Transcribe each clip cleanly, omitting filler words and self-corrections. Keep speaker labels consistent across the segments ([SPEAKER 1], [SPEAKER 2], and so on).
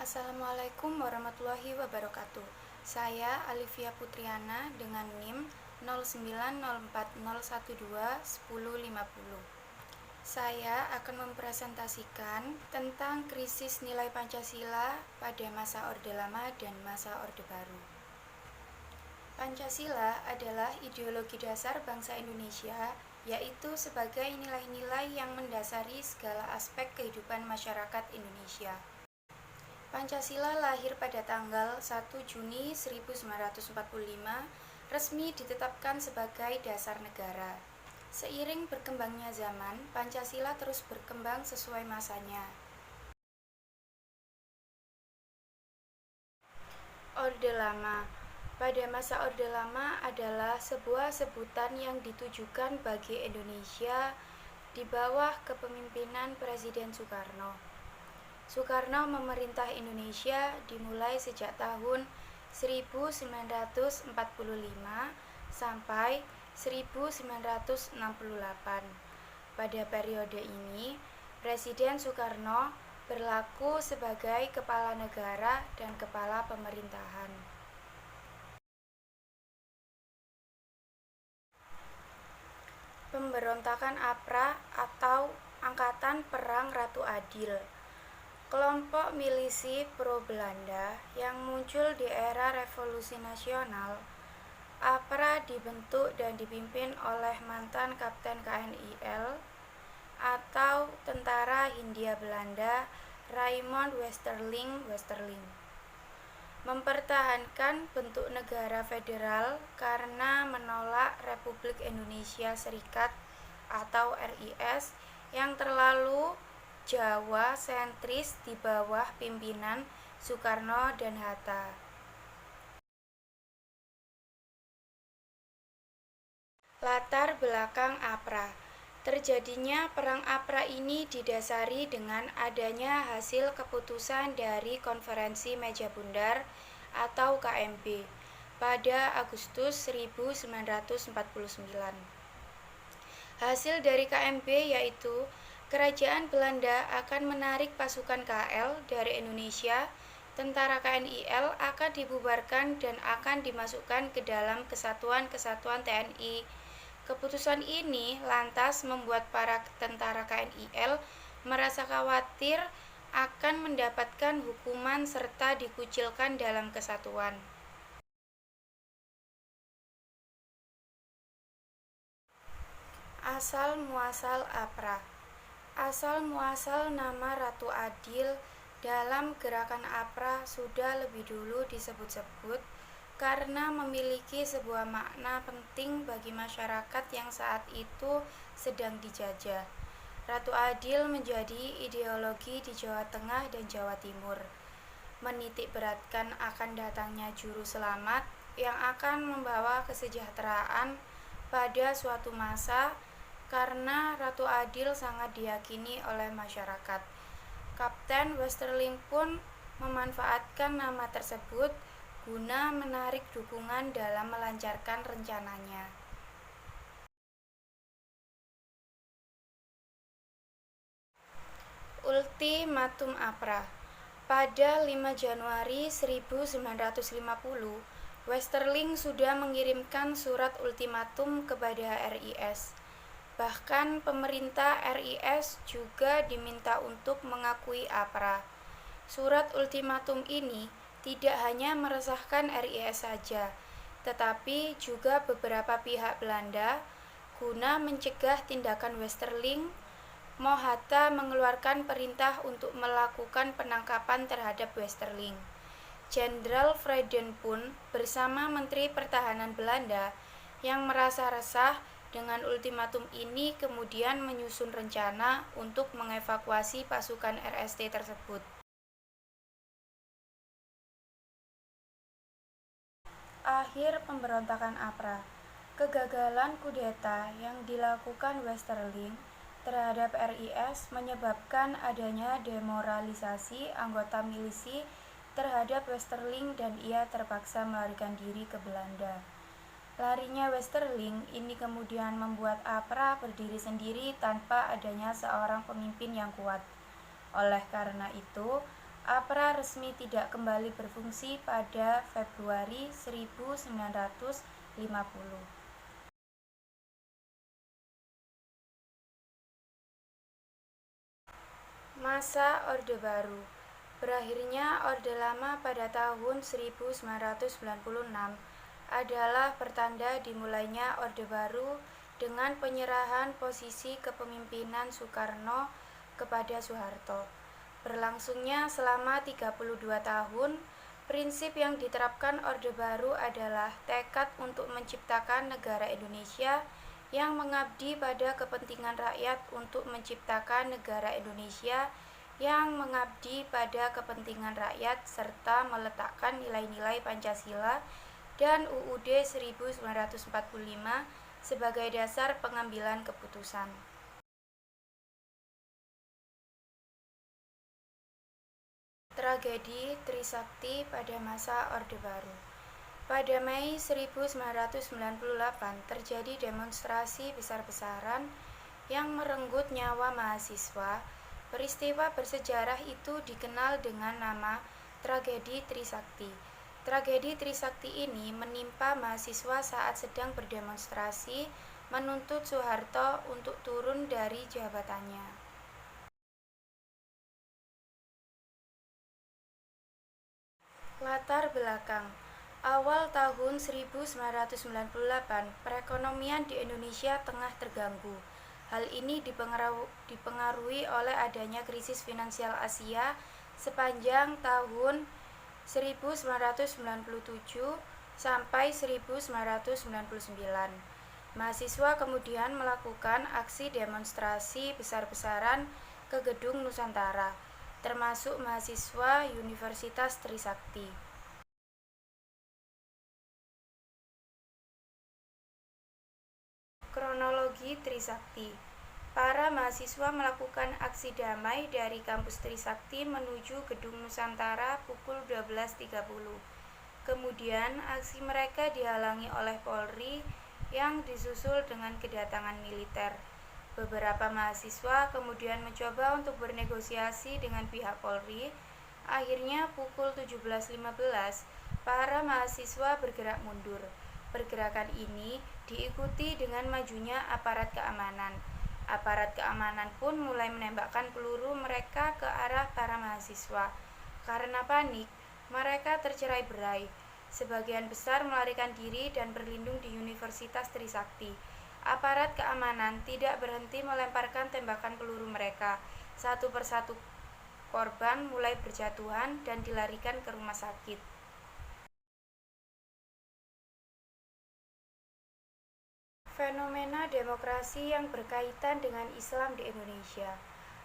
[SPEAKER 1] Assalamualaikum warahmatullahi wabarakatuh. Saya Alivia Putriana dengan NIM 090401210050. Saya akan mempresentasikan tentang krisis nilai Pancasila pada masa Orde Lama dan masa Orde Baru. Pancasila adalah ideologi dasar bangsa Indonesia, yaitu sebagai nilai-nilai yang mendasari segala aspek kehidupan masyarakat Indonesia. Pancasila lahir pada tanggal 1 Juni 1945, resmi ditetapkan sebagai dasar negara. Seiring berkembangnya zaman, Pancasila terus berkembang sesuai masanya. Orde Lama. Pada masa Orde Lama adalah sebuah sebutan yang ditujukan bagi Indonesia di bawah kepemimpinan Presiden Soekarno. Soekarno memerintah Indonesia dimulai sejak tahun 1945 sampai 1968. Pada periode ini, Presiden Soekarno berlaku sebagai kepala negara dan kepala pemerintahan. Pemberontakan APRA atau Angkatan Perang Ratu Adil, kelompok milisi pro-Belanda yang muncul di era Revolusi Nasional. APRA dibentuk dan dipimpin oleh mantan Kapten KNIL atau Tentara Hindia Belanda Raymond Westerling. Mempertahankan bentuk negara federal karena menolak Republik Indonesia Serikat atau RIS yang terlalu Jawa sentris di bawah pimpinan Soekarno dan Hatta. Latar belakang APRA. Terjadinya perang APRA ini didasari dengan adanya hasil keputusan dari Konferensi Meja Bundar atau KMB pada Agustus 1949. Hasil dari KMB yaitu Kerajaan Belanda akan menarik pasukan KL dari Indonesia, tentara KNIL akan dibubarkan dan akan dimasukkan ke dalam kesatuan-kesatuan TNI. Keputusan ini lantas membuat para tentara KNIL merasa khawatir akan mendapatkan hukuman serta dikucilkan dalam kesatuan. Asal-muasal APRA. Asal-muasal nama Ratu Adil dalam gerakan APRA sudah lebih dulu disebut-sebut karena memiliki sebuah makna penting bagi masyarakat yang saat itu sedang dijajah. Ratu Adil menjadi ideologi di Jawa Tengah dan Jawa Timur, menitikberatkan akan datangnya juru selamat yang akan membawa kesejahteraan pada suatu masa karena Ratu Adil sangat diyakini oleh masyarakat. Kapten Westerling pun memanfaatkan nama tersebut guna menarik dukungan dalam melancarkan rencananya. Ultimatum APRA. Pada 5 Januari 1950, Westerling sudah mengirimkan surat ultimatum kepada RIS. Bahkan pemerintah RIS juga diminta untuk mengakui APRA. Surat ultimatum ini tidak hanya meresahkan RIS saja, tetapi juga beberapa pihak Belanda guna mencegah tindakan Westerling. Hatta mengeluarkan perintah untuk melakukan penangkapan terhadap Westerling. Jenderal Vreden pun bersama Menteri Pertahanan Belanda yang merasa resah dengan ultimatum ini kemudian menyusun rencana untuk mengevakuasi pasukan RST tersebut. Akhir pemberontakan APRA. Kegagalan kudeta yang dilakukan Westerling terhadap RIS menyebabkan adanya demoralisasi anggota milisi terhadap Westerling dan ia terpaksa melarikan diri ke Belanda. Larinya Westerling ini kemudian membuat APRA berdiri sendiri tanpa adanya seorang pemimpin yang kuat. Oleh karena itu, APRA resmi tidak kembali berfungsi pada Februari 1950. Masa Orde Baru. Berakhirnya Orde Lama pada tahun 1996 adalah pertanda dimulainya Orde Baru dengan penyerahan posisi kepemimpinan Soekarno kepada Soeharto. Berlangsungnya selama 32 tahun, prinsip yang diterapkan Orde Baru adalah tekad untuk menciptakan negara Indonesia yang mengabdi pada kepentingan rakyat untuk menciptakan negara Indonesia yang mengabdi pada kepentingan rakyat serta meletakkan nilai-nilai Pancasila dan UUD 1945 sebagai dasar pengambilan keputusan. Tragedi Trisakti pada masa Orde Baru. Pada Mei 1998 terjadi demonstrasi besar-besaran yang merenggut nyawa mahasiswa. Peristiwa bersejarah itu dikenal dengan nama Tragedi Trisakti. Tragedi Trisakti ini menimpa mahasiswa saat sedang berdemonstrasi menuntut Soeharto untuk turun dari jabatannya. Latar belakang. Awal tahun 1998, perekonomian di Indonesia tengah terganggu. Hal ini dipengaruhi oleh adanya krisis finansial Asia sepanjang tahun 1997 sampai 1999. Mahasiswa kemudian melakukan aksi demonstrasi besar-besaran ke Gedung Nusantara, termasuk mahasiswa Universitas Trisakti. Kronologi Trisakti. Para mahasiswa melakukan aksi damai dari kampus Trisakti menuju Gedung Nusantara pukul 12.30. Kemudian aksi mereka dihalangi oleh Polri yang disusul dengan kedatangan militer. Beberapa mahasiswa kemudian mencoba untuk bernegosiasi dengan pihak Polri. Akhirnya pukul 17.15, para mahasiswa bergerak mundur. Pergerakan ini diikuti dengan majunya aparat keamanan. Aparat keamanan pun mulai menembakkan peluru mereka ke arah para mahasiswa. Karena panik, mereka tercerai-berai. Sebagian besar melarikan diri dan berlindung di Universitas Trisakti. Aparat keamanan tidak berhenti melemparkan tembakan peluru mereka. Satu persatu korban mulai berjatuhan dan dilarikan ke rumah sakit. Fenomena demokrasi yang berkaitan dengan Islam di Indonesia.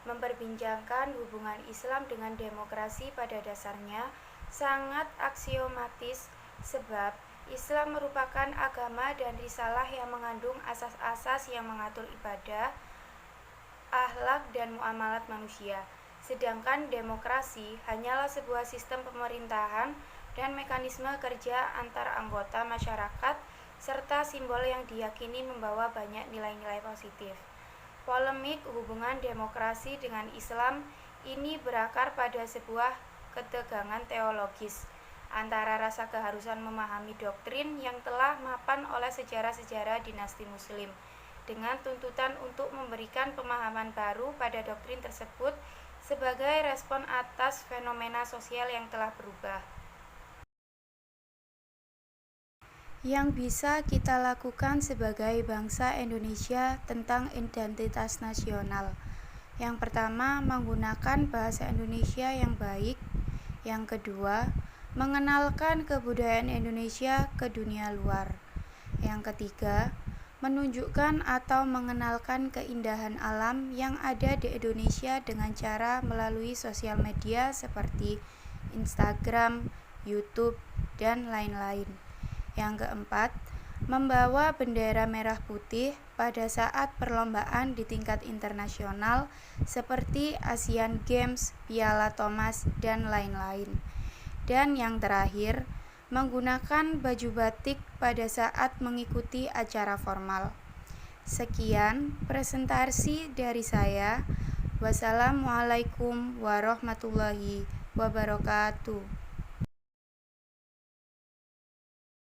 [SPEAKER 1] Memperbincangkan hubungan Islam dengan demokrasi pada dasarnya sangat aksiomatis sebab Islam merupakan agama dan risalah yang mengandung asas-asas yang mengatur ibadah, akhlak dan muamalat manusia. Sedangkan demokrasi hanyalah sebuah sistem pemerintahan dan mekanisme kerja antar anggota masyarakat serta simbol yang diyakini membawa banyak nilai-nilai positif. Polemik hubungan demokrasi dengan Islam ini berakar pada sebuah ketegangan teologis antara rasa keharusan memahami doktrin yang telah mapan oleh sejarah-sejarah dinasti Muslim dengan tuntutan untuk memberikan pemahaman baru pada doktrin tersebut sebagai respon atas fenomena sosial yang telah berubah. Yang bisa kita lakukan sebagai bangsa Indonesia tentang identitas nasional. Yang pertama, menggunakan bahasa Indonesia yang baik. Yang kedua, mengenalkan kebudayaan Indonesia ke dunia luar. Yang ketiga, menunjukkan atau mengenalkan keindahan alam yang ada di Indonesia dengan cara melalui sosial media seperti Instagram, YouTube, dan lain-lain. Yang keempat, membawa bendera merah putih pada saat perlombaan di tingkat internasional seperti Asian Games, Piala Thomas, dan lain-lain. Dan yang terakhir, menggunakan baju batik pada saat mengikuti acara formal. Sekian presentasi dari saya. Wassalamualaikum warahmatullahi wabarakatuh.